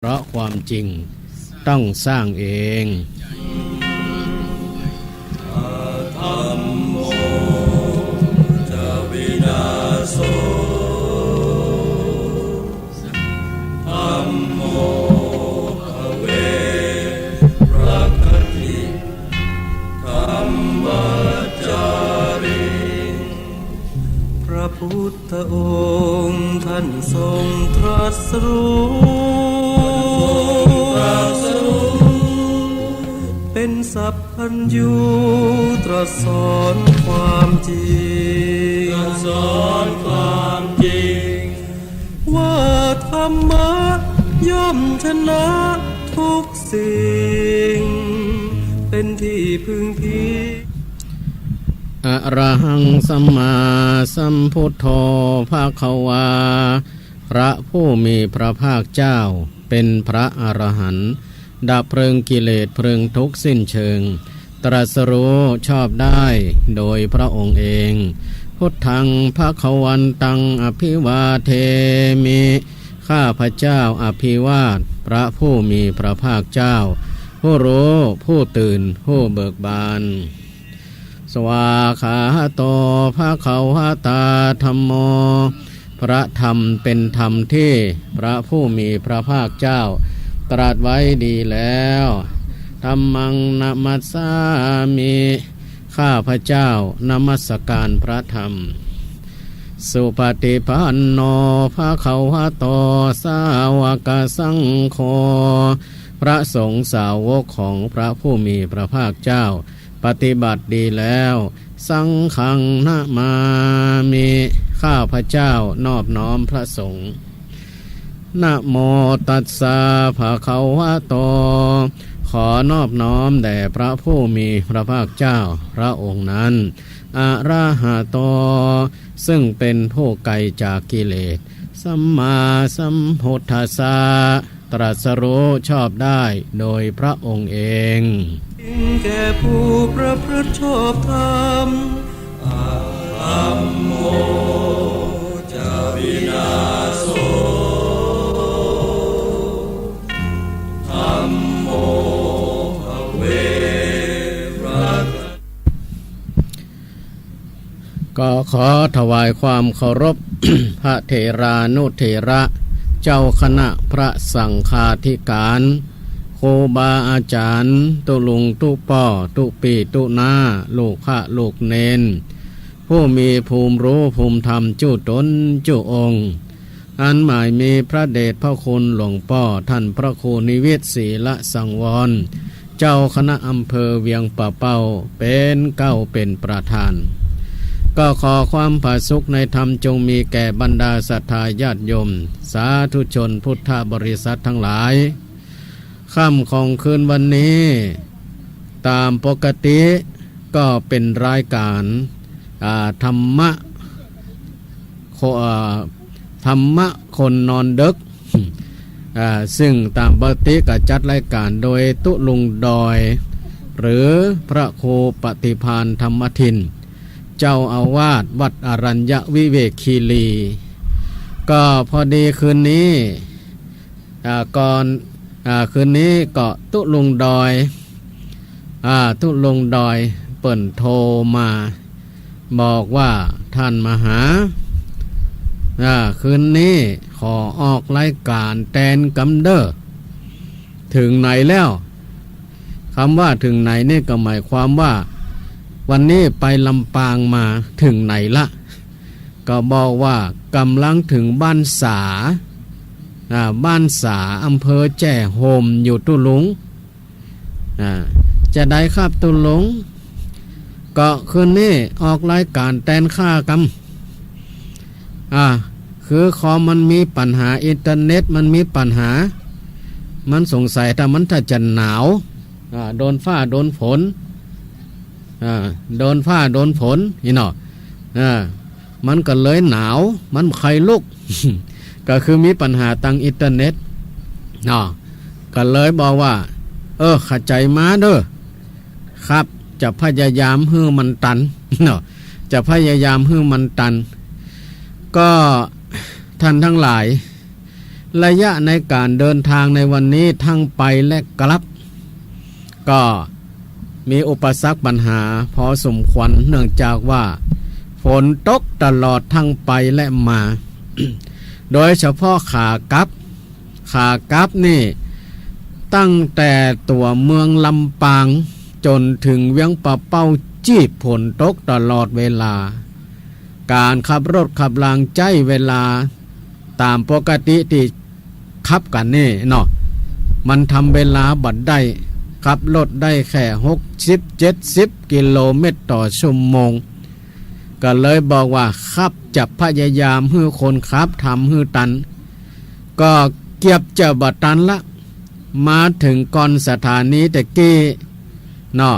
เพราะความจริงต้องสร้างเองธรรมโมจะวินาโสธรรมโมภเวรักขติธรรมจาริพระพุทธองค์ท่านทรงตรัสรู้เป็นสัพพัญญูตรัสสอนความจริงว่าธรรมะย่อมชนะทุกสิ่งเป็นที่พึงพิงอะระหังสัมมาสัมพุทโธภควาพระผู้มีพระภาคเจ้าเป็นพระอรหันต์ดับเพลิงกิเลสเพลิงทุกข์สิ้นเชิงตรัสรู้ชอบได้โดยพระองค์เองพุทธังภควันตังอภิวาเทมิข้าพระเจ้าอภิวาทพระผู้มีพระภาคเจ้าผู้รู้ผู้ตื่นผู้เบิกบานสวาขาโตภควตาธัมโมพระธรรมเป็นธรรมที่พระผู้มีพระภาคเจ้าตรัสไว้ดีแล้วธัมมังนะมัสสามิข้าพระเจ้านมัสการพระธรรมสุปฏิปันโนภควโตสาวกสังโฆพระสงฆ์สาวกของพระผู้มีพระภาคเจ้าปฏิบัติดีแล้วสังฆังนะมามิข้าพระเจ้านอบน้อมพระสงฆ์นะโมตัสสะภะคะวะโตขอนอบน้อมแด่พระผู้มีพระภาคเจ้าพระองค์นั้นอะระหะโตซึ่งเป็นผู้ไกลจากกิเลสสัมมาสัมพุทธัสสะตรัสรู้ชอบได้โดยพระองค์เองแก่ผู้ประพฤติชอบธรรมธัมโมจะวินาโสธัมโมภเวรักก็ขอถวายความเคารพ พระเถรานุเถระเจ้าคณะพระสังฆาธิการครูบาอาจารย์ตุลุงตุป่อตุปีตุนาลูกพระลูกเนนผู้มีภูมิรู้ภูมิธรรมจุตนจุองค์อันหมายมีพระเดชพระคุณหลวงพ่อท่านพระครูนิเวศศรีละสังวรเจ้าคณะอำเภอเวียงป่าเป้าเป็นเก้าเป็นประธานก็ขอความผาสุกในธรรมจงมีแก่บรรดาศรัทธาญาติโยมสาธุชนพุทธบริษัททั้งหลายค่ำของคืนวันนี้ตามปกติก็เป็นรายการธรรมะคนนอนดึกซึ่งตามปกติก็จัดรายการโดยตุลุงดอยหรือพระครูปฏิภาณธรรมทินเจ้าอาวาสวัดอรัญญวิเวกคีรีก็พอดีคืนนี้คืนนี้ก็ตุลุงดอยเปิ่นโทรมาบอกว่าท่านมาหาคืนนี้ขอออกรายการแตนกำเดอถึงไหนแล้วคำว่าถึงไหนนี่ก็หมายความว่าวันนี้ไปลำปางมาถึงไหนละก็บอกว่ากำลังถึงบ้านสาอำเภอแจ้โฮมอยู่ตุลุงจะได้ครับตุลุงก็คืนนี้ออกรายการแตนค่ากำคือคอมันมีปัญหาอินเทอร์เน็ตมันมีปัญหามันสงสัยถ้าจะหนาวโดนฟ้าโดนฝนนี่เนาะมันก็เลยหนาวมันไข้ลุก ก็คือมีปัญหาทางอินเทอร์เน็ตก็เลยบอกว่าเข้าใจมาเด้อครับจะพยายามให้มันตันเนาะจะพยายามให้มันตันก็ท่านทั้งหลาย ระยะในการเดินทางในวันนี้ทั้งไปและกลับก็มีอุปสรรคปัญหาพอสมควรเนื่องจากว่าฝนตกตลอดทั้งไปและมา โดยเฉพาะขากลับนี่ตั้งแต่ตัวเมืองลำปางจนถึงเวียงป่าเป้าจีบฝนตกตลอดเวลาการขับรถขับรางใจเวลาตามปกติที่ขับกันนี่เนาะมันทำเวลาบัดได้ขับรถได้แค่60-70 กิโลเมตรต่อชั่วโมงก็เลยบอกว่าขับจะพยายามให้คนขับทำให้ตันก็เกียบจะบัดตันละมาถึงก่อนสถานีแต่กี้เนาะ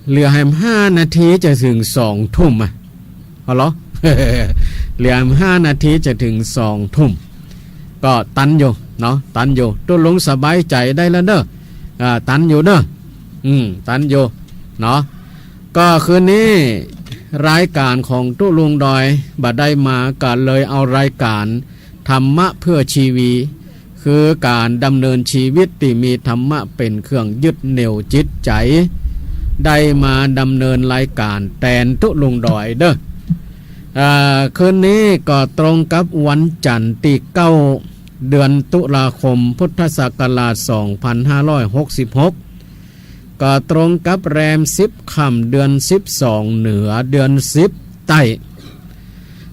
เหลือให้5 นาทีจะถึง2 ทุ่มอ่ะเอาเหรอ เหลือ5 นาทีจะถึง2 ทุ่มก็ตันอยู่เนาะตันอยู่ตัวลงสบายใจได้แล้วเด้อตันอยู่เด้อตันอยู่เนาะก็คืนนี้รายการของตุ้ลุงดอยบัดได้มาก็เลยเอารายการธรรมะเพื่อชีวีคือการดำเนินชีวิตที่มีธรรมะเป็นเครื่องยึดเหนี่ยวจิตใจได้มาดำเนินรายการแทนตุ้ลุงดอยเด้อคืนนี้ก็ตรงกับวันจันทร์ที่9 เดือนตุลาคมพุทธศักราช2566ก็ตรงกับแรม10 ค่ำเดือน12เหนือเดือน10ใต้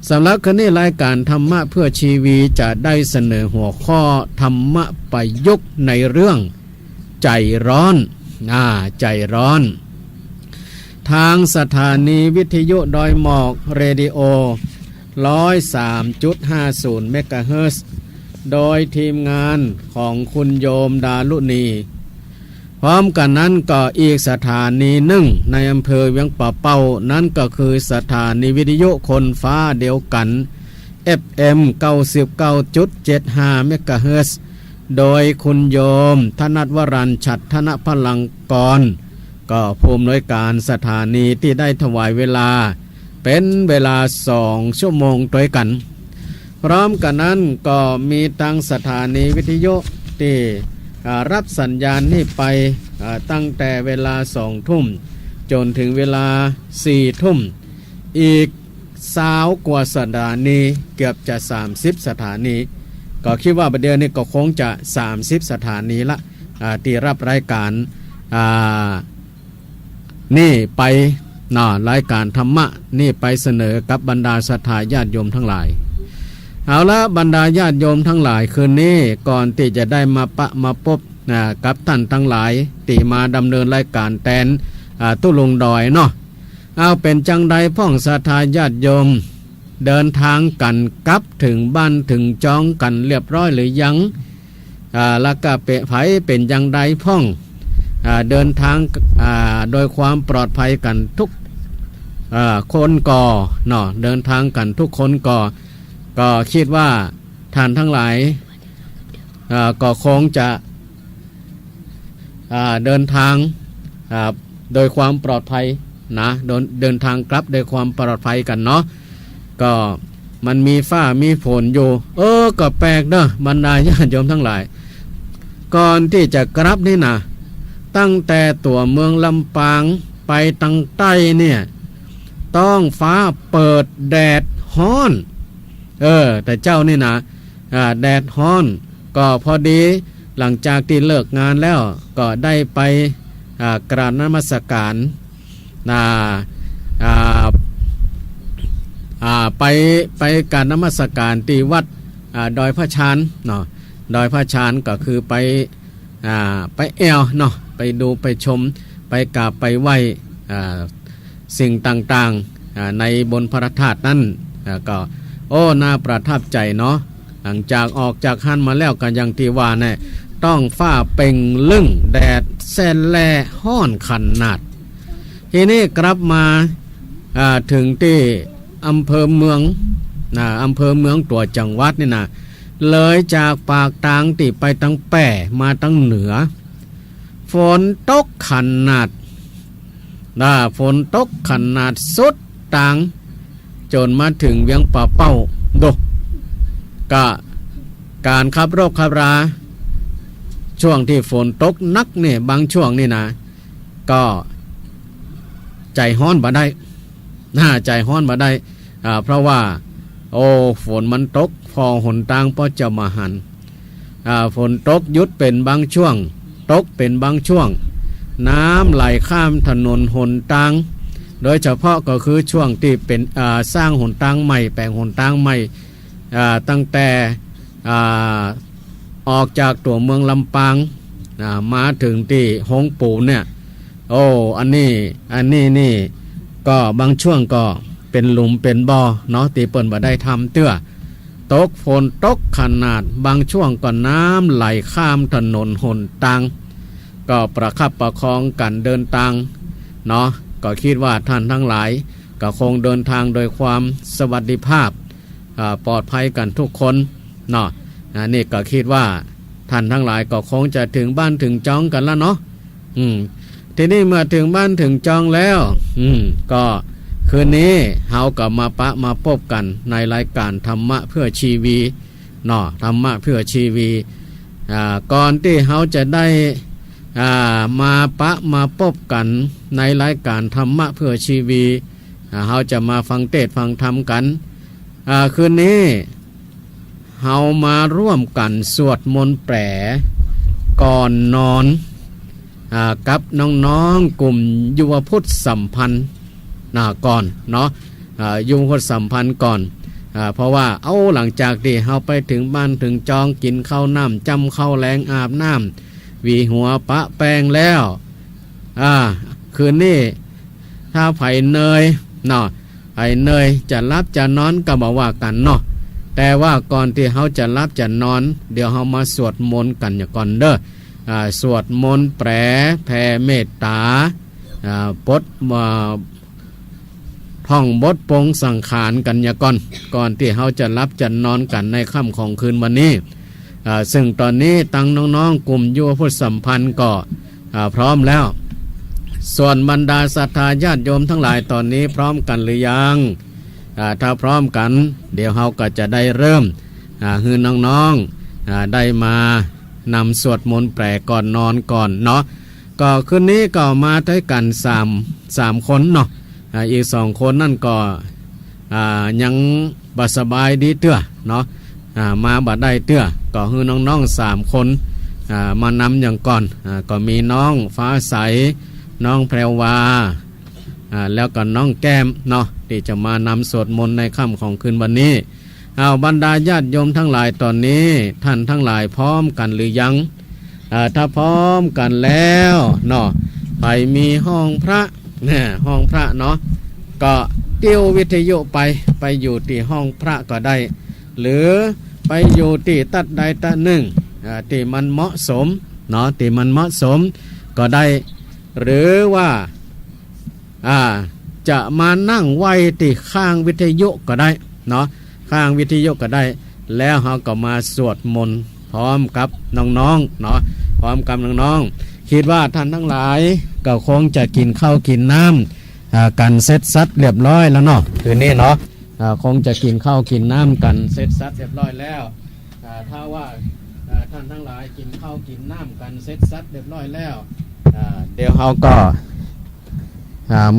สำหรับคืนนี้รายการธรรมะเพื่อชีวีจะได้เสนอหัวข้อธรรมะประยุกต์ในเรื่องใจร้อนใจร้อนทางสถานีวิทยุดอยหมอกเรดิโอ 103.50 เมกะเฮิรตซ์โดยทีมงานของคุณโยมดารุณีพร้อมกันนั้นก็อีกสถานีหนึ่งในอำเภอเวียงป่าเป้านั้นก็คือสถานีวิทยุคนฟ้าเดียวกัน FM 99.75 เมกะเฮิรตซ์โดยคุณโยมธนัทวรัญชัดธนพลังกรก็ผู้อำนวยการสถานีที่ได้ถวายเวลาเป็นเวลา2 ชั่วโมงด้วยกันพร้อมกันนั้นก็มีทางสถานีวิทยุที่รับสัญญาณนี้ไปตั้งแต่เวลา2 ทุ่มจนถึงเวลา4 ทุ่มอีก20 กว่าสถานีเกือบจะ30 สถานีก็คิดว่าประเดี๋ยวนี้ก็คงจะ30 สถานีละที่รับรายการนี่ไปรายการธรรมะนี่ไปเสนอกับบรรดาศรัทธาญาติโยมทั้งหลายเอาละบรรดาญาติโยมทั้งหลายคืนนี้ก่อนที่จะได้มาพบกับท่านทั้งหลายที่มาดำเนินรายการแทนตุ้ลุงดอยเนาะเอาเป็นจังใดพ่องศรัทธาญาติโยมเดินทางกันกลับถึงบ้านถึงจองกันเรียบร้อยหรือยังแล้วก็เปะไผเป็นจังใดพ่องเดินทางโดยความปลอดภัยกันทุกคนก่อเนาะเดินทางกันทุกคนก็คิดว่าท่านทั้งหลายก็คงจะเดินทางโดยความปลอดภัยนะเดินทางกลับโดยความปลอดภัยกันเนาะก็มันมีฟ้ามีฝนอยู่ก็แปลกเนาะบรรดาญาติโยมทั้งหลายก่อนที่จะกลับนี่นะตั้งแต่ตัวเมืองลำปางไปทางใต้เนี่ยต้องฟ้าเปิดแดดฮ้อนแต่เจ้านี่นะแดดฮ้อนก็พอดีหลังจากที่เลิกงานแล้วก็ได้ไปกราบนมัสการไปการนมัสการที่วัดดอยพระชานเนาะดอยพระชานก็คือไปแอวเนาะไปดูไปชมไปกราบไปไหว้สิ่งต่างๆในบนพระธาตุนั้นก็น่าประทับใจเนาะหลังจากออกจากหันมาแล้วกันอย่างที่ว่าเนี่ยต้องฟ้าเป่งลึ่งแดดแสนแลห้อนขันนาดทีนี้กลับมาถึงที่อำเภอเมืองตัวจังหวัดนี่นะเลยจากปากทางติไปตั้งแป่มาตั้งเหนือฝนตกขันนาดฝนตกขันนาดสุดต่างจนมาถึงเวียงป่าเป้าก็ การขับรถขับราช่วงที่ฝนตกนักเนี่ยบางช่วงนี่นะก็ใจฮ้อนบ่ได้ใจฮ้อนบ่ได้เพราะว่าโอ้ฝนมันตกพอหนทางพอจะมาหันฝนตกหยุดเป็นบางช่วงตกเป็นบางช่วงน้ำไหลข้ามถนนหนทางโดยเฉพาะก็คือช่วงที่เป็นสร้างหนทางใหม่แปลงหนทางใหม่ตั้งแต่ออกจากตัวเมืองลำปางมาถึงที่ฮงปูเนี่ยโอ้อันนี้นี่ก็บางช่วงก็เป็นหลุมเป็นบ่อเนาะตีเปิ่นบ่ได้ทำเตื้อตกฝนตกขนาดบางช่วงก็น้ำไหลข้ามถนนหนทางก็ประคับประคองกันเดินทางเนาะก็คิดว่าท่านทั้งหลายก็คงเดินทางโดยความสวัสดิภาพปลอดภัยกันทุกคนเนาะนี่ก็คิดว่าท่านทั้งหลายก็คงจะถึงบ้านถึงจองกันแล้วเนาะทีนี้เมื่อถึงบ้านถึงจองแล้วก็คืนนี้เฮากับมามาพบกันในรายการธรรมะเพื่อชีวีเนาะธรรมะเพื่อชีวีก่อนที่เฮาจะได้มามาพบกันในรายการธรรมะเพื่อชีวีเฮาจะมาฟังเทศน์ฟังธรรมกันคืนนี้เฮามาร่วมกันสวดมนต์แปลก่อนนอนกับน้องๆกลุ่มยุวพุทธสัมพันธ์ก่อนเนาะยุวพุทธสัมพันธ์ก่อนเพราะว่าหลังจากที่เฮาไปถึงบ้านถึงจองกินข้าวน้ำจำข้าวแรงอาบน้ำวีหัวปะแปงแล้วคืนนี้ถ้าไผ่เนยเนาะไผ่เนยจะรับจะนอนก็บอกว่ากันเนาะแต่ว่าก่อนที่เฮาจะรับจะนอนเดี๋ยวเฮามาสวดมนต์กันอย่างก่อนเด้อสวดมนต์แปรแผ่เมตตาบทท่องบทปงสังขารกันอย่างก่อนที่เฮาจะรับจะนอนกันในค่ำของคืนวันนี้ซึ่งตอนนี้ตั้งน้องๆกลุ่มยุวพุทธสัมพันธ์ก็พร้อมแล้วส่วนบรรดาศรัทธาญาติโยมทั้งหลายตอนนี้พร้อมกันหรือยังถ้าพร้อมกันเดี๋ยวเฮาก็จะได้เริ่มให้น้องๆได้มานำสวดมนต์แปลก่อนนอนก่อนเนาะก็คืนนี้ก็มาด้วยกัน3คนเนาะอีก2คนนั่นก็ยังบ่สบายดีเตื้อเนาะมาบ่ได้เตื้อก็ให้น้องๆ3คนมานำอย่างก่อนก็มีน้องฟ้าใสน้องแพรวาแล้วก็น้องแก้มเนาะที่จะมานำสวดมนต์ในค่ำของคืนวันนี้บรรดาญาติโยมทั้งหลายตอนนี้ท่านทั้งหลายพร้อมกันหรือยังถ้าพร้อมกันแล้วเนาะไปมีห้องพระเนี่ยห้องพระเนาะก็เตี้ยววิทยุไปอยู่ที่ห้องพระก็ได้หรือไปอยู่ที่ตัดใดตัดหนึ่งที่มันเหมาะสมเนาะที่มันเหมาะสมก็ได้หรือว่าจะมานั่งไว้ที่ข้างวิทยุก็ได้เนาะข้างวิทยุก็ได้แล้วเราก็มาสวดมนต์พร้อมกับน้องๆเนาะพร้อมกับน้องๆคิดว่าท่านทั้งหลายก็คงจะกินข้าวกินน้ำกันเสร็จสัดเรียบร้อยแล้วเนาะคืนนี้เนาะคงจะกินข้าวกินน้ำกันเสร็จสัดเรียบร้อยแล้วถ้าว่าท่านทั้งหลายกินข้าวกินน้ำกันเสร็จสัดเรียบร้อยแล้วเดี๋ยวเราก็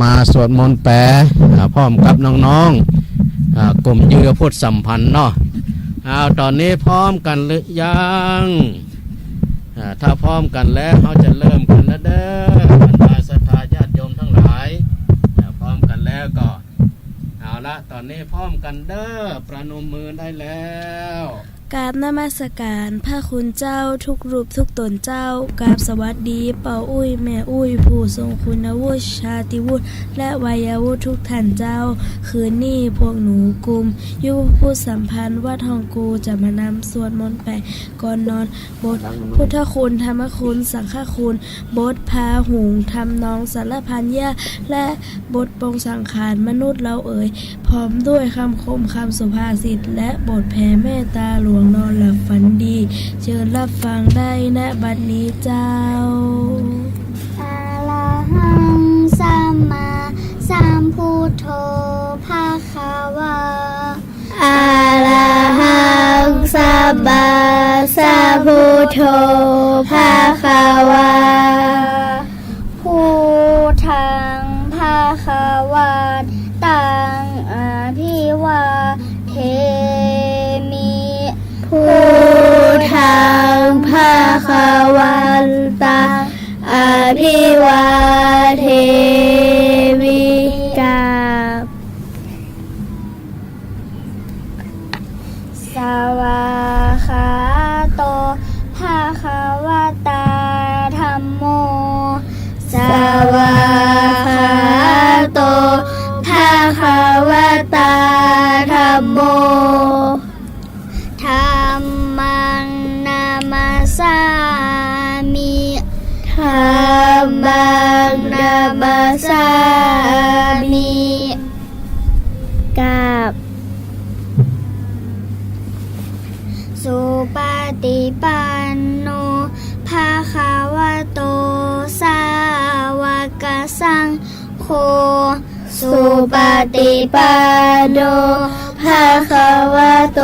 มาสวดมนต์แปลพร้อมกับน้องๆกลุ่มยุวพุทธสัมพันธ์เนาะตอนนี้พร้อมกันหรือยังถ้าพร้อมกันแล้วเราจะเริ่มกันแล้วเด้อบรรดาศรัทธาญาติโยมทั้งหลายพร้อมกันแล้วก็เอาละตอนนี้พร้อมกันเด้อประนมมือได้แล้วกราบนมัสการพระคุณเจ้าทุกรูปทุกตนเจ้ากราบสวัสดีเป่าอุ้ยแม่อุ้ยผู้ทรงคุณวุฒิชาติวุฒิและวัยวุฒิทุกท่านเจ้าคืนนี้พวกหนูกลุ่มยุวพุทธสัมพันธ์วัดทองกูจะมานำสวดมนต์แปลก่อนนอนบทพุทธคุณธรรมคุณสังฆคุณบทพาหุงทำนองสารพันยาและบทปรงสังขารมนุษย์เราเอ๋ยพร้อมด้วยคำคมคำสุภาษิตและบทแผ่เมตตาหลวงนอนหลับฝันดีเชิญรับฟังได้ณบัดนี้เจ้าอะระหังสัมมาสัมพุทโธภะคะวะอะระหังสัม บาสัพพุทโธภะคะวาพุทธังภะคะวันตังอะภิวาเทมิพุทธังภะคะวันตังอะภิวาเทมิกาสวาคาโตภะคะวะตาธัมโมสวาคาโตภะคะวะตาธัมโมธัมมังนามัสสามิธัมมังนามัสสามิกราบสุปฏิปันโนภะคะวะโตสาวกสังโฆสุปฏิปันโนภะคะวะโต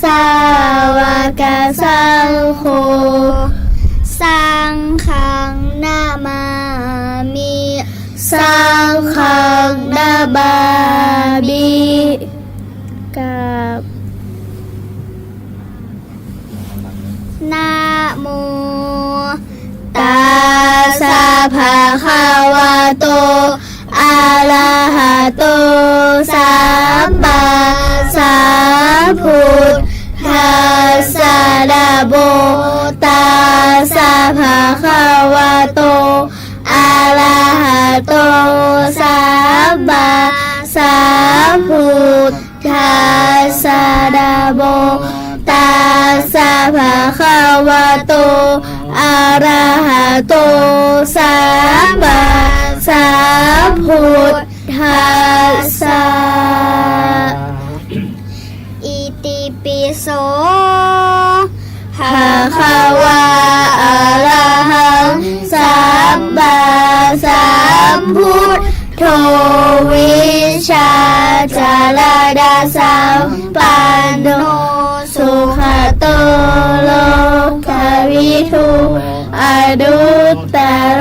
สาวกสังโฆสังฆังนามามิสังฆังนามามิกับนะโมตัสสะภะคะวะโตอะระหะโตสัมมาสัมพุทธัสสะนะโมตัสสะภะคะวะโตอะระหะโตสัมมาสัมพุทธัสสะนะโมตัสสะภะคะวะโตอะระหะโตสัมมาสัมพุทธัสสะอิติปิโสภะคะวะอะระหังสัมมาสัมพุทโธวิชาจารณะสัมปันโนสุขโตโลกวิทูอนุตตโร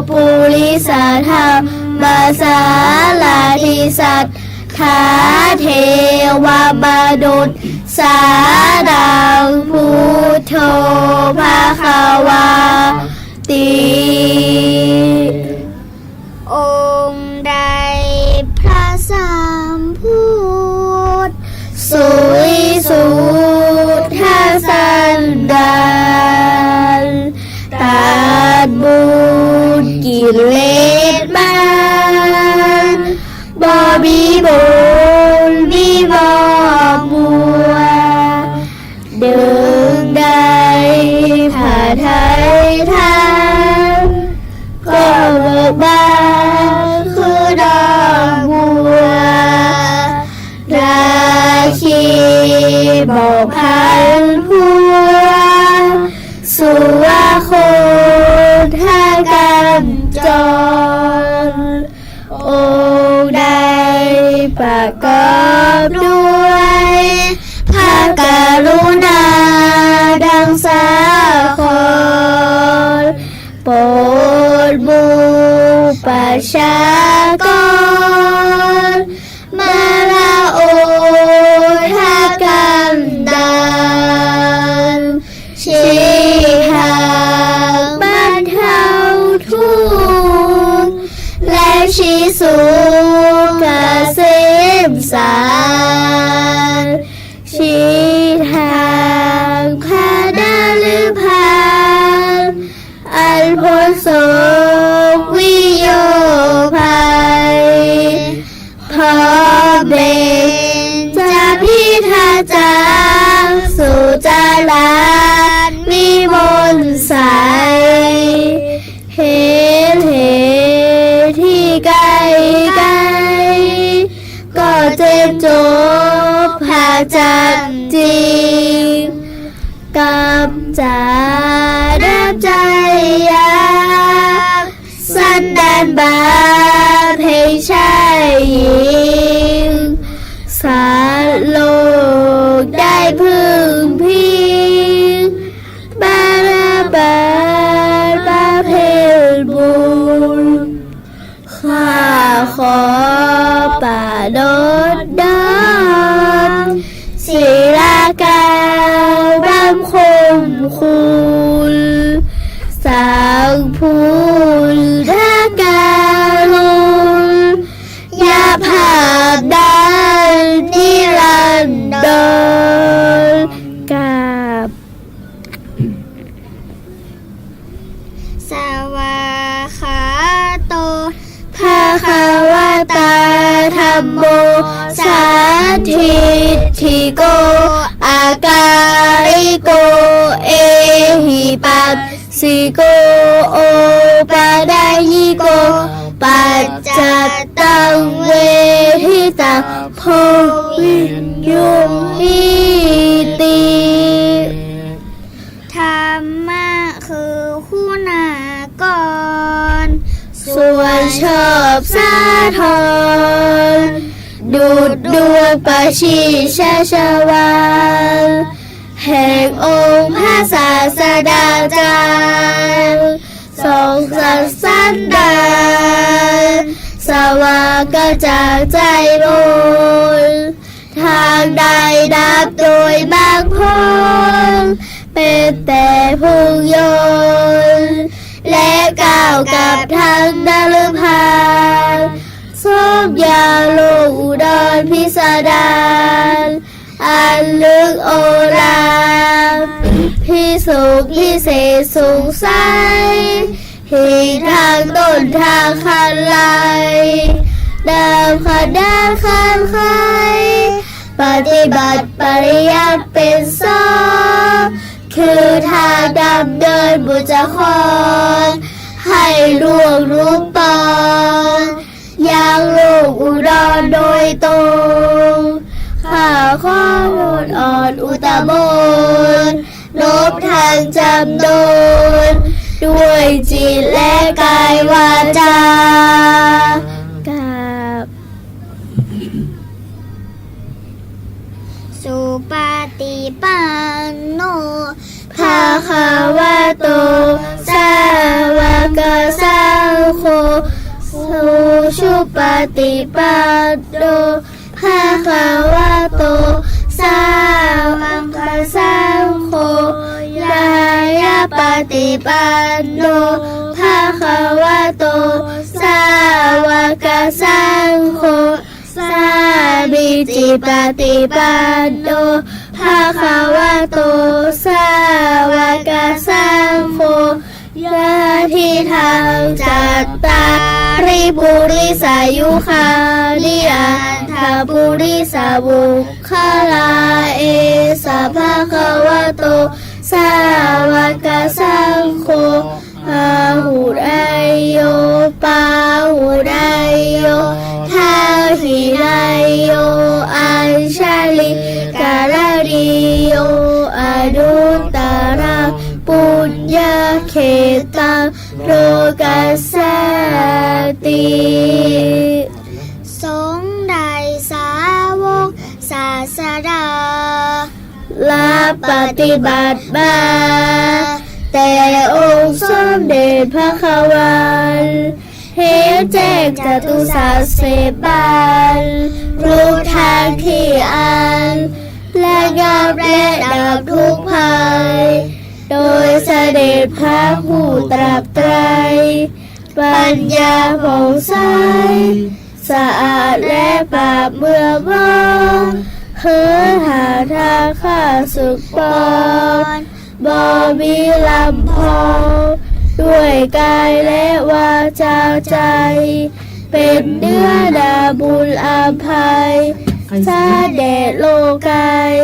ปุริสธรรมสาลาธิสัทธาเทวมนุษย์สานังพุทโธภะคะวาติองค์ใดพระสัมพุทธสุวิสุทธสันดานตัดบุญกิเลสมันบ่มีบุญมีบ่บัวดึงได้ผ่าไทยทางก็เบิกบานคือดอกบัวราคีบอกพันพัวสุวาโคท่ากันจรองค์ใดประกอบด้วยพระกรุณาดังสาครโปรดบูประชากรมาลาโอทากันดานชี้ทางบรรเทาทุกข์และชี้สู่เกษมสารชี้ทางพาดาลือพานอันพ้นโศกวิโยภัยพอเบญจพิธาจารสุจาลานวิมลใสเห็นเหตุที่ไกลไกลก็เจ็บจบภาคจันจริงกับจาดับใจยากสันดานบาปให้ชายหญิงสารโลกได้พึ่งพิ พูนทาการุณอย่าภาพดันนิรันดรกราบสวาขาโตภะคะวะตาธัมโมสัทธิทิโกอาการิโกเอหิปัสสิโกโอปะดายิโกปัจจัตตังเวทิตังโพวิญญูหิติธรรมะคือคุณากรส่วนชอบสาธรดูดดวงประชีชาชวานแห่งองค์พระศาสดาจารย์ทรงสัตย์สันดานสว่างกระจ่างใจบุญทางใดดับโดยบางพ้นเป็นแต่พุงโยนและก้าวกับทางนรพานสมยาลูกอุดรพิสดารอันลึกโอฬารพิสุขพิเศษสงสัยหีทางต้นทางคันไลดามขันดานคันไขปฏิบัติปริยัติเป็นสองคือทางดำเดินบุญครให้ล่วงรู้ปองยังลูกอุดรโดยตรงข้าข้อมูลอ่อนอุตมนลบทางจำโดนด้วยจิตและกายวาจากราบสุปฏิปันโนภะคะวะโตสาวกสังโฆสุชุปฏิปันโนภะคะวะโตสาวกสังโฆยายาปฏิปันโนภะคะวะโตสาวกสังโฆสามิจิปฏิปันโนภะคะวะโตสาวกสังโฆยะทิทางจัตตาริปุริสายุคานิอันทปุริสาวุคาลาเอสะภะคะวะโตสาวกสังโฆพาหุไอโยปาหุไอโยทาหิไอโยอัญชลิกาลดิโยอนุตตรังปุญญาเขตังโลกัสสติสงฆ์ใดสาวกศาสดาละปฏิบัติมาแต่องค์สมเด็จพระขวันเห็นแจ้งจตุศาสตร์เสบานรู้ทางที่อันและงามและดับทุกภัยโดยเสด็จพระผู้ตรัสไตรปัญญาผ่องใสสะอาดและปราบเมื่อมองเฮือหาทางข้าศึกปอนบ่มีลำพองด้วยกายและวาจาใจเป็นเนื้อนาบุญอาภัยสาแดดโลกาย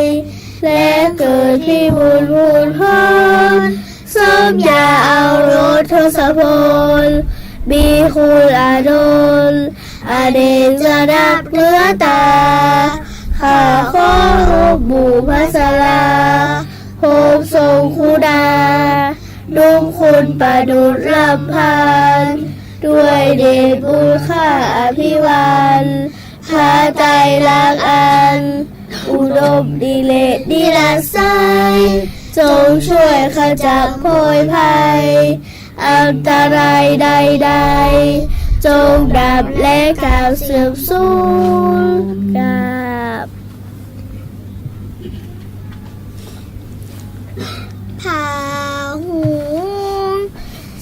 และเกิดที่บุญพูนพรสมยาเอารถทศพลมีคุณอาดลอเนกจะนับเนื้อตาข้าขอรูปบุพสลาโฮมทรงคุณาดุมคุณประดุจลำพันด้วยเดชบุญข้าอภิวันพาใจลักอันอุดมดิเลกดิรัสไซจงช่วยขจัดโพยภัยอันตรายใดๆจงดับและกล่าวเสื่อมสูญกราบพาหุง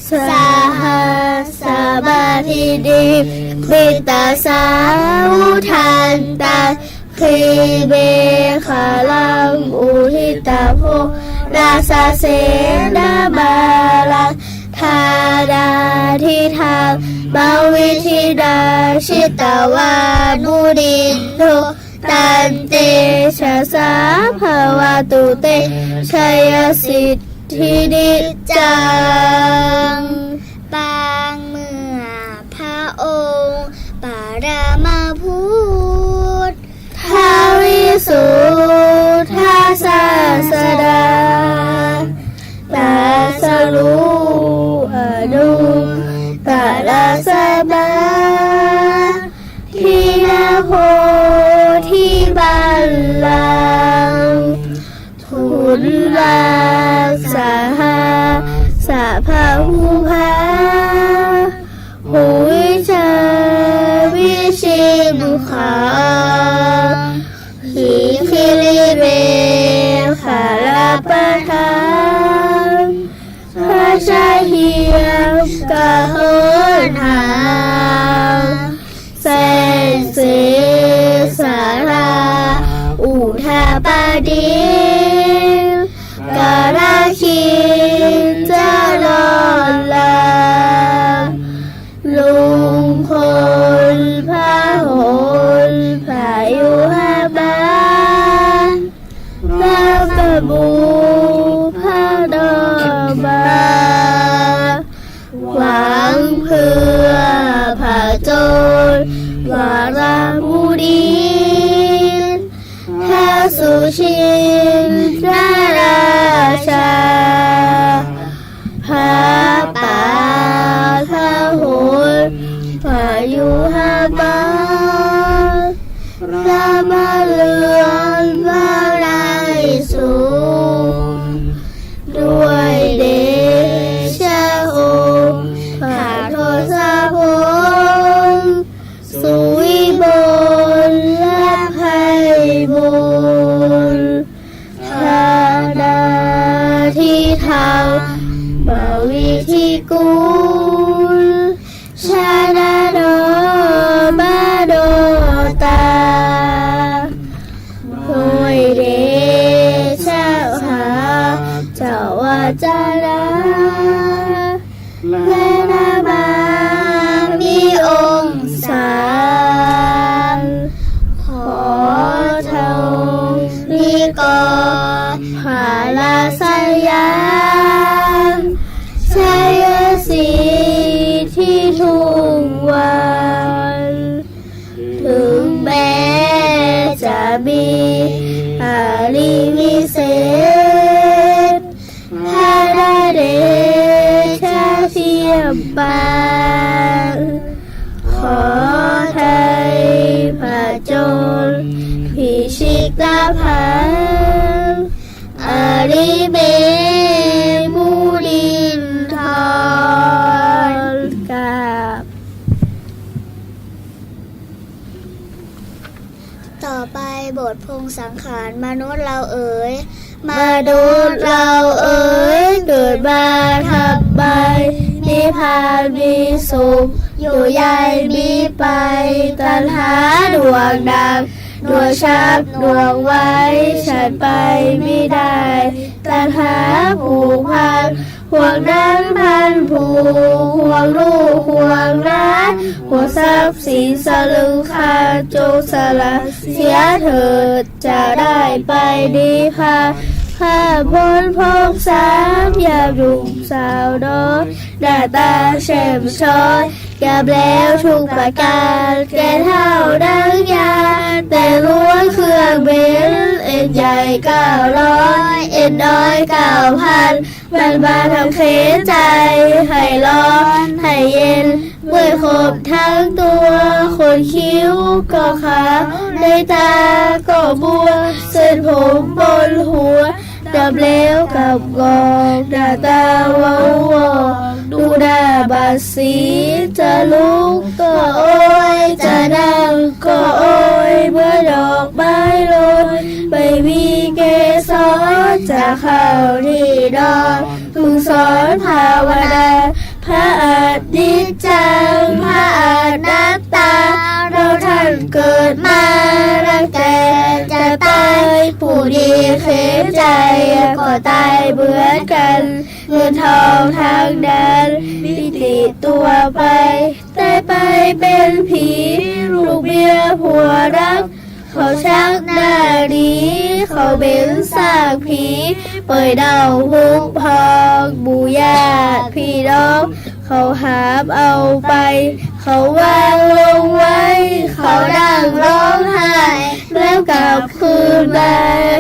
สา ธิดิบิตาสาวทันตาคีเบขาลังอุทิตาโพนาสาเสนาบาลังทาดาทิทางบาวิธิดาชิตาวานุดินโทตันเตชะสาภาวะตุเตชัยสิทธินิจังปางเมื่อพระองค์ปารามาพุทธทาวิสุทธาศาสดาตาสรุอนุตาลาสบาที่นาโพที่บัลลังก์ทุนลาสาหาสาภาหูภาหูวิชาวิชิมุขาขีคิริเบขาลาปะทานพระชาเฮียมกะเฮินหาแสนเสสาราอุทาปาดิกาลาคิจารอนลาลุงพลพระหนพายุหาบาพระกบูพระดอบาหวังเพื่อพระโจรวารามุดีท้าสุชินทราชาพระป่าพระโหนพายุหาบาพระมาเลือนวาไรสูงด้วยเดชะองค์พระโทสะพงสุวิบลและไพบูลย์ธาดาที่ทางบาวิธีกุลชาดาโดบาโดตาโอยเดชะหาเจ้าวาจาราและนาบามีองค์สามขอเท่านี้ก็ภาลาสยามชัยสิทธิทุกวันถึงแม้จะมีอาลีวิเศษพระเดชะเทียมบานขอไทยพระโจรพิชิตภัยอาริเบมุลินทรกาบต่อไปบทพงสังขารมนุษย์เราเอ๋ยมนุษย์เราเอ๋ยเกิดมาทำไมนิพพานมีสุขอยู่ใหญ่มีไปตัณหาดวงดังดวงชักดวงไว้ฉันไปไม่ได้ตัณหาผูกพันห่วงนั้นพันผูกห่วงลูกห่วงร้านห่วงทรัพย์สินสลึงค่าจงสละเสียเถิดจะได้ไปนิพพานข้าพ้นพบสามยามหนุ่มสาวน้อยหน้าตาแช่มช้อยกำแล้วทุกประการแก่เท่าดังยาแต่ล้วนเครื่องเบนเอ็นใหญ่900เอ็นน้อย9,000มันมาทำเค้นใจให้ร้อนให้เย็นเมื่อยคมทั้งตัวคนคิ้วก็ขาวในตาก็บัวเส้นผมบนหัวดำแล้วกับกองหน้าตาว้าวดูหน้าบาดสีจะลุกก็โอยจะนั่งก็โอยเมื่อดอกไม้โรยไม่มีเกสรจะเข้าที่ดอนพึงสอนภาวนาพระอนิจจังพระ เกิดมารักแต่จะตายผู้ดีเข็นใจก็ตายเหมือนกันเงินทองทางนั้นมีติดตัวไปแต่ไปเป็นผีลูกเมียผัวรักเขาชักหน้าดีเขาเป็นซากผีเปิดเดาพุกพองบูญาติพี่น้องเขาหามเอาไปเขาวางลงไว้เขานั่งร้องไห้แล้วกลับคืนมา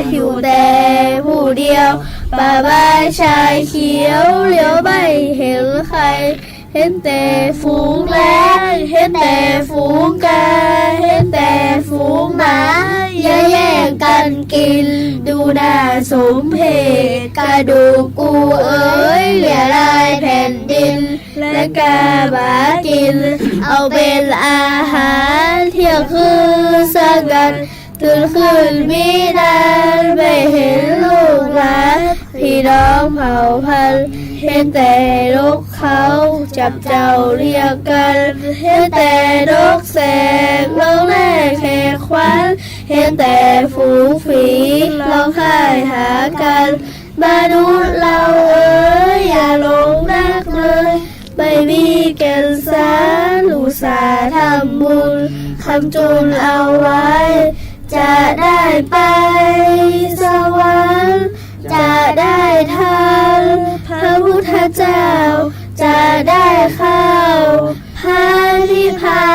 หิวแต่ผู้เดียวป่าไม้ชายเขียวเหลียวไม่เห็นใครเห็นแต่ฝูงแล้เห็นแต่ฝูงกาเห็นแต่ฝูงหมาแย่งกันกินดูน่าสมเพชกระดูกกูเอ๋ยเหลือลายแผ่นดินและกาบากินเอาเป็นอาหารเที่ยงคืนสักกันตื่นขึ้นมีนานไม่เห็นลูกหลานพี่น้องเผ่าพันธุ์เห็นแต่นกเขาจับเจ้าเรียกกันเห็นแต่นกแสกร้องแรกแขกควันเห็นแต่ฝูงฝีร้องไห้หากันมนุษย์เราเอ๋ยอย่าหลงรักเลยไม่มีแก่นสารอุตส่าห์ทำบุญคำจุนเอาไว้จะได้ไปสวรรค์จะได้ทานพระพุทธเจ้าจะได้เข้าพระนิพพา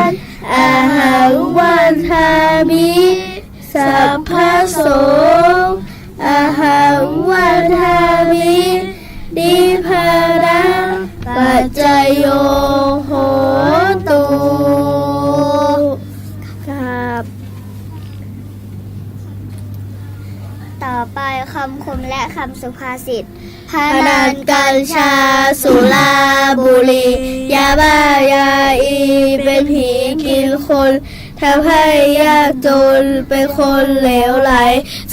นอาหังวันทามิสัพพะโสอาหังวันทามินิพพานะปัจจโยโหตุครับต่อไปคำคมและคำสุภาษิตพนันกัญชาสุราบุหรี่ยาบ้ายาอีเป็นผีกินคนทำให้ยากจนเป็นคนเหลวไหล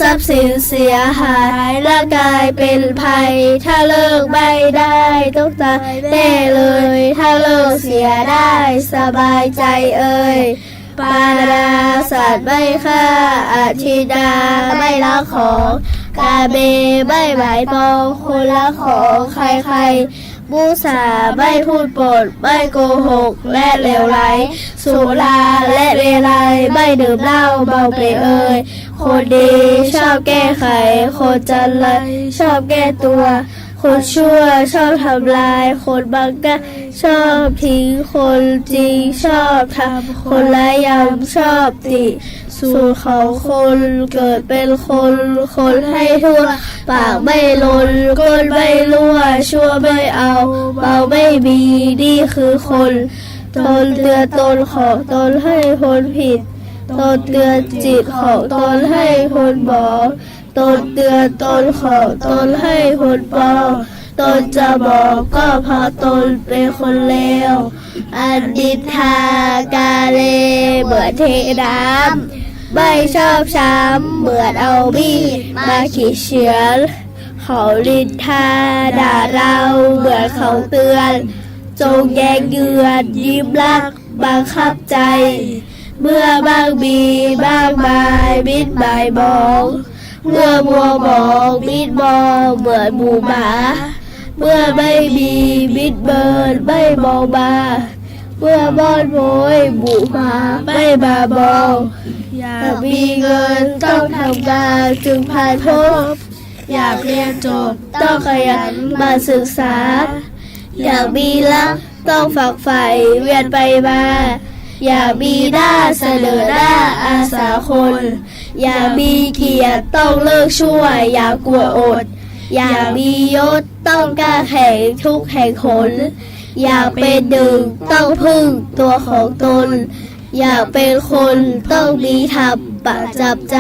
ทรัพย์สินเสียหายร่างกายเป็นภัยถ้าเลิกไม่ได้ต้องตายแน่เลยถ้าเลิกเสียได้สบายใจเอ่ยปาราสัตว์ไม่ฆ่าอาทิดาไม่ละของกาเบไม่หมายปองคนละของใครๆมุสาไม่พูดปดไม่โกหกและเลวไหลสุราและเวลัยไม่ดื่มเหล้าเมาไปเอ่ยคนดีชอบแก้ไขคนจันไรชอบแก้ตัวคนชั่วชอบทำลายคนบังกันชอบทิ้งคนจริงชอบทำคนละยำชอบติสู่เขาคนเกิดเป็นคนให้ทั่วปากไม่ล้นก้นไม่รั่วชั่วไม่เอาเบาไม่มีนี่คือคนตนเตือนตนของตนให้พ้นผิดตนเตือนจิตของตนให้พ้นบอตนเตือนตนของตนให้พ้นปองตนจะบอกก็เพราะตนเป็นคนเลวอันดินทากาเลเบื่อเทน้ำไม่ชอบช้ำเหมือนเอามีดมาขีดเฉือนเขาลินทาด่าเราเหมือนเขาเตือนจงแยงเยือนยิ้มรักบังคับใจเมื่อบางมีบางบายมิดบายมองเมื่อมัวมองมิดมองเหมือนหมูหมาเมื่อไม่มีมิดเบิร์นไม่มองมาเมื่อบอนโวยหมูหมาไม่มาบองอยากมีเงินต้องทำงานจึงผ่านพบอยากเรียนจบต้องขยันมาศึกษาอยากมีรักต้องฝักใฝ่เวียนไปมาอยากมีหน้าเสนอหน้าอาสาคนอยากมีเกียรติต้องเลิกชั่วอยากกลัวอดอยากมียศต้องกล้าแข่งทุกแห่งหนอยากเป็นหนึ่งต้องพึ่งตัวของตนอยากเป็นคนต้องมีธรรมประจับใจ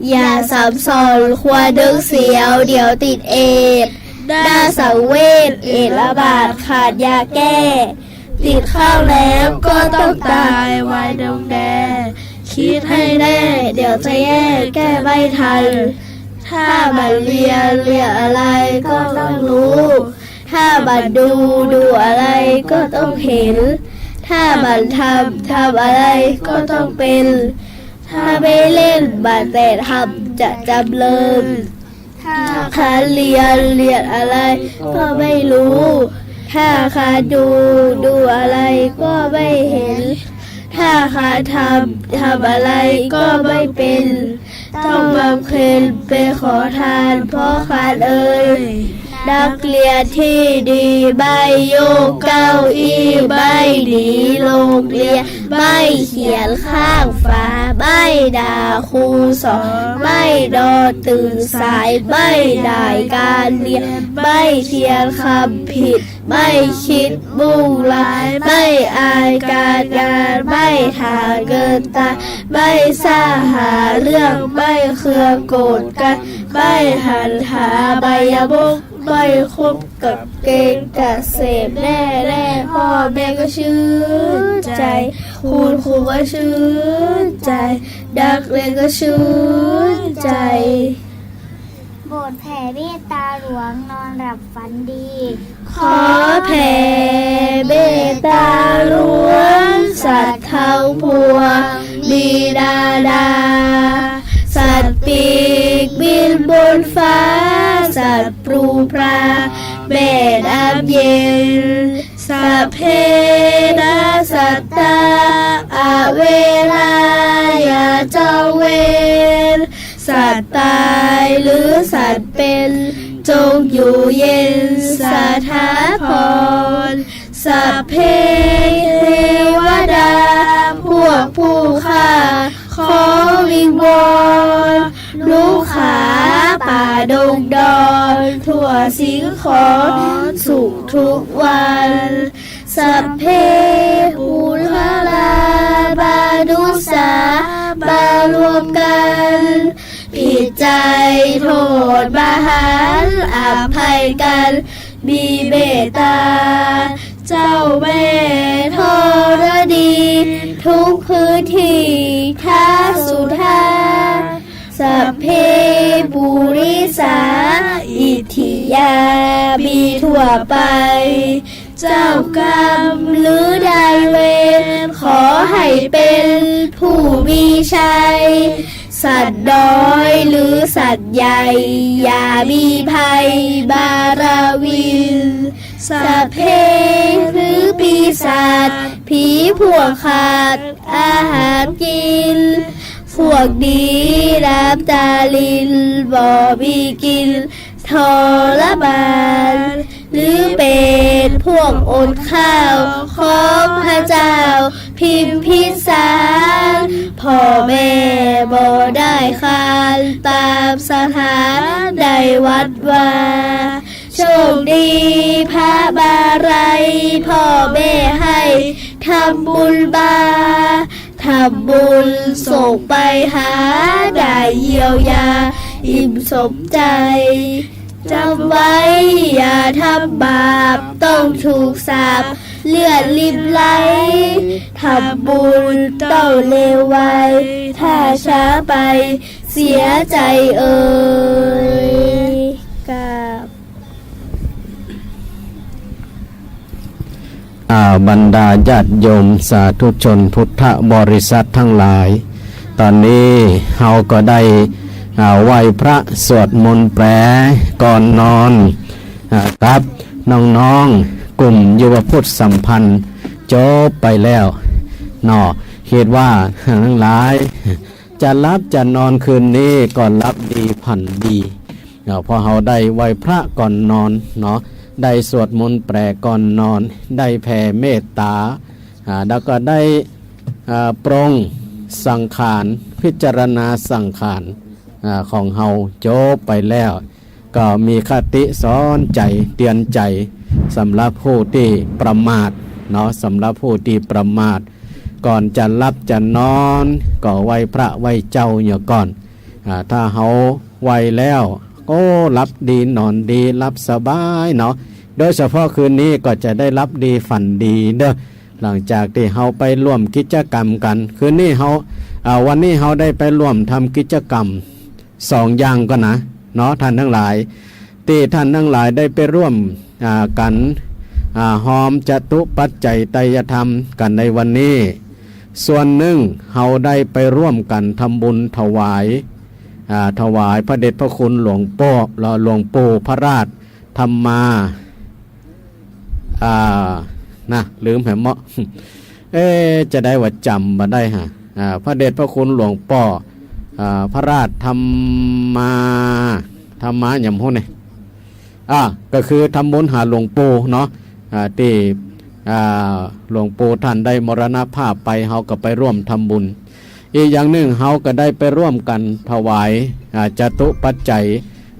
อย่าสับสนควรนึกเสียวเดี๋ยวติดเอดหน้าสังเวชเอดระบาดขาดยาแก้ติดข้าวแล้วก็ต้องตายไว้ดงแดคิดให้แน่เดี๋ยวจะแย่แก้ไม่ทันถ้ามันเรียนอะไรก็ต้องรู้ถ้ามันดูอะไรก็ต้องเห็น ถ้ามันทำอะไรก็ต้องเป็น ถ้าไม่เล่นมันแต่ทำจะจำเริญถ้าเรียนอะไรก็ไม่รู้ ถ้าขาดูอะไรก็ไม่เห็น ถ้าขาทำอะไรก็ไม่เป็น ต้องบำเพ็ญเป็นขอทานเพราะขาดเอ่ยนักเรียนที่ดีไม่โยกเก้าอี้ไม่หนีโรงเรียนไม่เขียนข้างฝาไม่ด่าครูสอนไม่นอนตื่นสายไม่ได้การเรียนไม่เขียนคำผิดไม่คิดมุ่งร้ายไม่อายการงานไม่หาเงินตาไม่สร้างหาเรื่องไม่เครือโกรธกันไม่หันหาใบยมุกไม่คบกับเกงกะเสพแน่พ่อแม่ก็ชื่นใจคุณครูก็ชื่นใจนักเรียนก็ชื่นใจโปรดแผ่เมตตาหลวงนอนหลับฝันดี ขอแผ่เมตตาหลวงสัตว์ทั้งปวงบิดาสัตว์ปีกบินบนฟ้าสัตว์ปลูพราแม่น้ำเย็นสัพเพนะสัตตาอาเวลาอย่าเจ้าเวรสัตว์ตายหรือสัตว์เป็นจงอยู่เย็นสถาพรสัพเพเทวดาพวกผู้ฆ่าขอวิงวอนลูกขาป่าดงดอนทั่วสิ่งของสุขทุกวันสัพเพปุถะลาบาดุสามารวมกันผิดใจโทษมหันต์อภัยกันมีเมตตาเจ้าแม่ธรณีทุกพื้นที่ท่าสุธาสัพเพปุริสาอิทธิยามีทั่วไปเจ้ากรรมหรือได้เวรขอให้เป็นผู้มีชัยสัตว์น้อยหรือสัตว์ใหญ่อย่ามีภัยบาราวินสัพเพหรือปีศาจผีพวกขาดอาหารกินพวกดีน้ำตาลินบ่มีกินทรมานหรือเป็นพวกอดข้าวของพระเจ้าพิมพิสารพ่อแม่บ่ได้คานตามสถานใดวัดว่าโชคดีพระบารยพ่อแม่ให้ทำบุญมาทำบุญส่งไปหาได้เยียวยาอิ่มสมใจจำไว้อย่าทำบาปต้องถูกสาปเลือดรินไหลทำบุญต้องเลวไวถ้าช้าไปเสียใจเอ่ยกับบรรดาญาติโยมสาธุชนพุทธบริษัททั้งหลายตอนนี้เฮาก็ได้ไหว้พระสวดมนต์แปลก่อนนอนครับน้องๆกลุ่มยุวพุทธสัมพันธ์จบไปแล้วเนาะคิดว่าทั้งหลายจะรับจะนอนคืนนี้ก่อนรับดีพันดีพอเฮาได้ไหว้พระก่อนนอนเนาะได้สวดมนต์แปลก่อนนอนได้แผ่เมตตาแล้วก็ได้ปรงสังขารพิจารณาสังขารของเฮาจบไปแล้วก็มีคติสอนใจเตือนใจสำหรับผู้ที่ประมาทเนาะสำหรับผู้ที่ประมาทก่อนจะรับจะนอนก็ไหว้พระไหว้เจ้าอยู่ก่อนถ้าเฮาไหว้แล้วก็รับดีนอนดีรับสบายเนาะโดยเฉพาะคืนนี้ก็จะได้รับดีฝันดีเด้อหลังจากที่เฮาไปร่วมกิจกรรมกันคืนนี้เฮาวันนี้เฮาได้ไปร่วมทำกิจกรรม2อย่างก็นะเนาะท่านทั้งหลายที่ท่านทั้งหลายได้ไปร่วมกัน หอมจตุปัจจัยไตรยธรรมกันในวันนี้ส่วนหนึ่งเฮาได้ไปร่วมกันทำบุญถวายพระเดชพระคุณหลวงปู่พระราชธรรมาลืมแหมเมาะ จะได้ว่าจำมาได้ฮะพระเดชพระคุณหลวงพ่อพระราชธรรมาอย่างพวกนี้ก็คือทำบุญหาหลวงปู่เนาะที่หลวงปู่ท่านได้มรณภาพไปเฮาก็ไปร่วมทำบุญอีกอย่างหนึ่งเฮาก็ได้ไปร่วมกันถวายจตุปัจจัย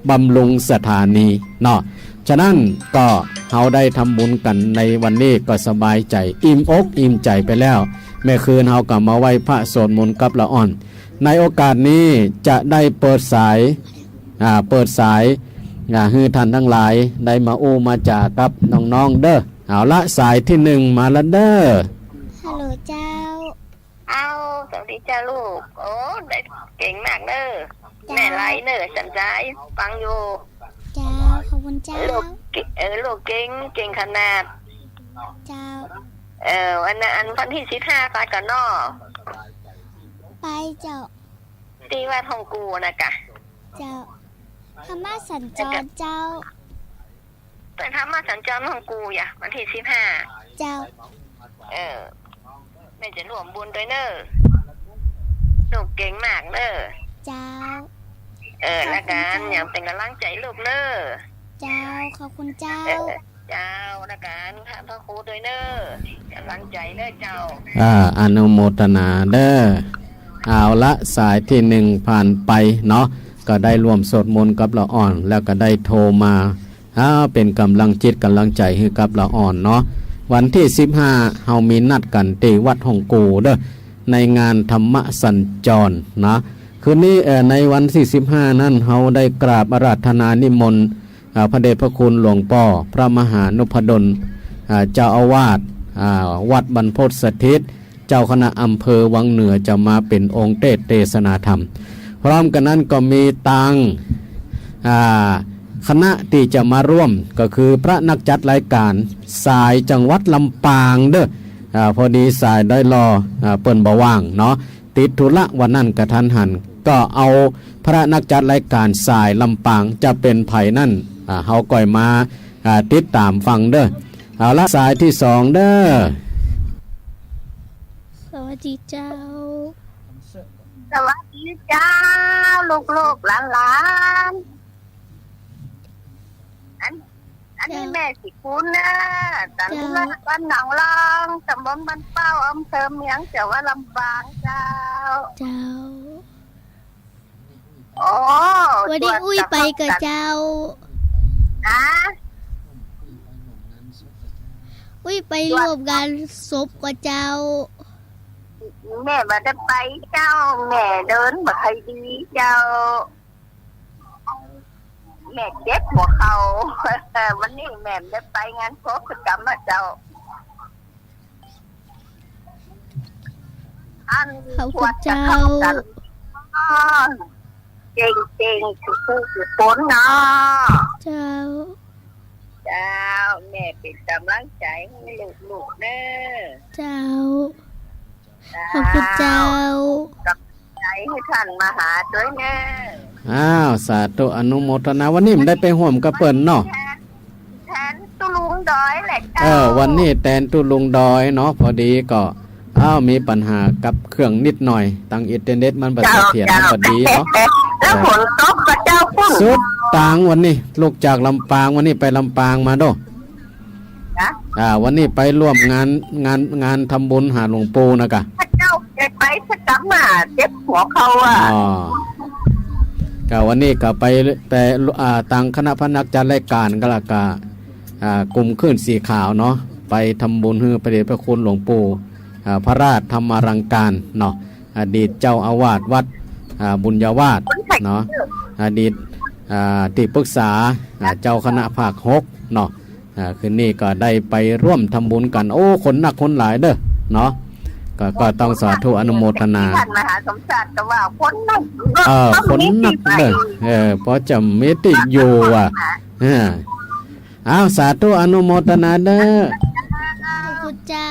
บำรุงสถานีเนาะฉะนั้นก็เฮาได้ทำบุญกันในวันนี้ก็สบายใจอิ่มอกอิ่มใจไปแล้วแม่คืนเฮาก็มาไหว้พระสวดมนต์กับละอ่อนในโอกาสนี้จะได้เปิดสายให้ท่านทั้งหลายได้มามาจากับน้องๆเด้อเอาละสายที่หนึ่งมาแล้วเด้อ ฮัลโหลเจ้า เอาสวัสดีจ้าลูกโอ้ได้เก่งมากเนอะแม่ไรเนอะสันใจฟังอยู่ เจ้าขอบคุณเจ้า ลูกลูกเก่งขนาด เจ้า อันพันที่15ไปกันนอ ไปเจ้า ตีว่าทองกูนะกะ เจ้าธรรมะสัญจรเจ้า แต่ทำมาสัญจรทองกูอย่าวันที่15 เจ้า แม่จะรวมบุญด้วยเนอะลูกเก่งมากเนอะ เจ้า ละกันอย่างเป็นกำลังใจลูกเนอะ เจ้าขอบคุณเจ้า เจ้าละกันท่านพระครูด้วยเนอะกำลังใจเนอะเจ้า อนุโมทนาเด้อเอาละสายที่หนึ่งผ่านไปเนาะก็ได้ร่วมสวดมนต์กับละอ่อนแล้วก็ได้โทรมาเป็นกำลังจิตกำลังใจให้กับละอ่อนเนาะวันที่15เฮามีนัดกันที่วัดหงกูเด้อในงานธรรมสัญจรนะคืนนี้ในวันที่15นั้นเฮาได้กราบอาราธนานิมนต์พระเดชพระคุณหลวงพ่อพระมหานุพดลเจ้าอาวาสวัดบรรพตสถิตเจ้าคณะอำเภอวังเหนือจะมาเป็นองค์เทศนาธรรมพร้อมกันนั้นก็มีคณะที่จะมาร่วมก็คือพระนักจัดรายการสายจังหวัดลำปางเด้อพอดีสายได้รอเปิ้นบ่ว่างเนาะติดธุระวันนั้นกระทันหันก็เอาพระนักจัดรายการสายลำปางจะเป็นไผนั่นเฮาก่อยมาติดตามฟังเด้อเอาละสายที่2เด้อ สวัสดีเจ้า สวัสดีเจ้าลูกหลานอันนี้แม่สิคุณนะตำบลบ้านหนองลองตำบลบ้านเป้าอำเภอเมียงจังหวัดลำปางเจ้า เจ้า โอ้ วันนี้อุ้ยไปกับเจ้า นะ อุ้ยไปร่วมงานศพกับเจ้า แม่มาได้ไปเจ้าแม่เดินมาใครดีเจ้าแม่เจ็บหัวเข่าวันนี้แม่ได้ไปงานศพกรรมเจ้าอัน ขอบคุณเจ้า เก่งคือฝนเนาะ เจ้า เจ้าแม่เป็นกำลังใจให้ลูกๆเด้อ เจ้า ขอบคุณเจ้า ใจให้ท่านมาหาด้วยเด้อ สาธุอนุโมทนาวันนี้มันได้ไปห่วมกับเปิ้นเนาะ แทนตุลุงดอยแหละเจ้า วันนี้แตนตุลุงดอยเนาะพอดีก็มีปัญหากับเครื่องนิดหน่อยตั้งอินเทอร์เน็ตมันบ่เสถียรพอดีเนาะ แล้วฝนตกกับเจ้าพุ่น สุดต่างวันนี้ลูกจากลำปางวันนี้ไปลำปางมาโด นะ วันนี้ไปร่วมงานทำบุญหาหลวงปู่นะกะ ถ้าเจ้าไปสักกำมาเจ็บหัวเขาก็วันนี้ก็ไปแต่ต่างคณะพนักจัดรายการก็ละกะกลุ่มขึ้นสีขาวเนาะไปทำบุญให้พระเดชพระคุณหลวงปู่พระราชธรรมรังการเนาะอดีตเจ้าอาวาสวัดบุญญาวาสเนาะอดีตที่ปรึกษาเจ้าคณะภาค6เนาะคืนนี้ก็ได้ไปร่วมทำบุญกันโอ้คนหนักคนหลายเด้อเนาะก็ต้องสาธุอนุโมทนาท่านมหาสมศักดิ์ก็ว่าคนนักคนนักเด้อเพราะจะไม่ติอยู่ อ้าวสาธุอนุโมทนาเด้อ ขอบคุณเจ้า